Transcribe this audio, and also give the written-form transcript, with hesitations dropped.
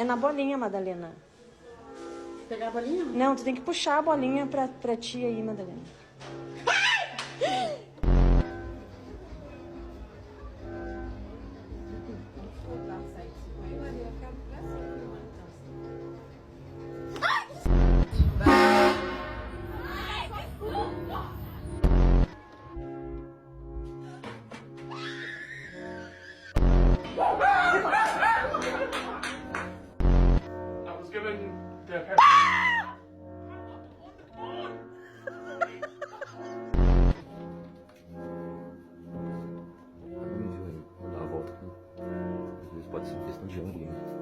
na bolinha, Madalena. Pegar a bolinha? Não, tu tem que puxar a bolinha pra ti aí, Madalena. I was given the Vou dar a volta aqui. Às vezes pode ser uma questão de ângulo, né?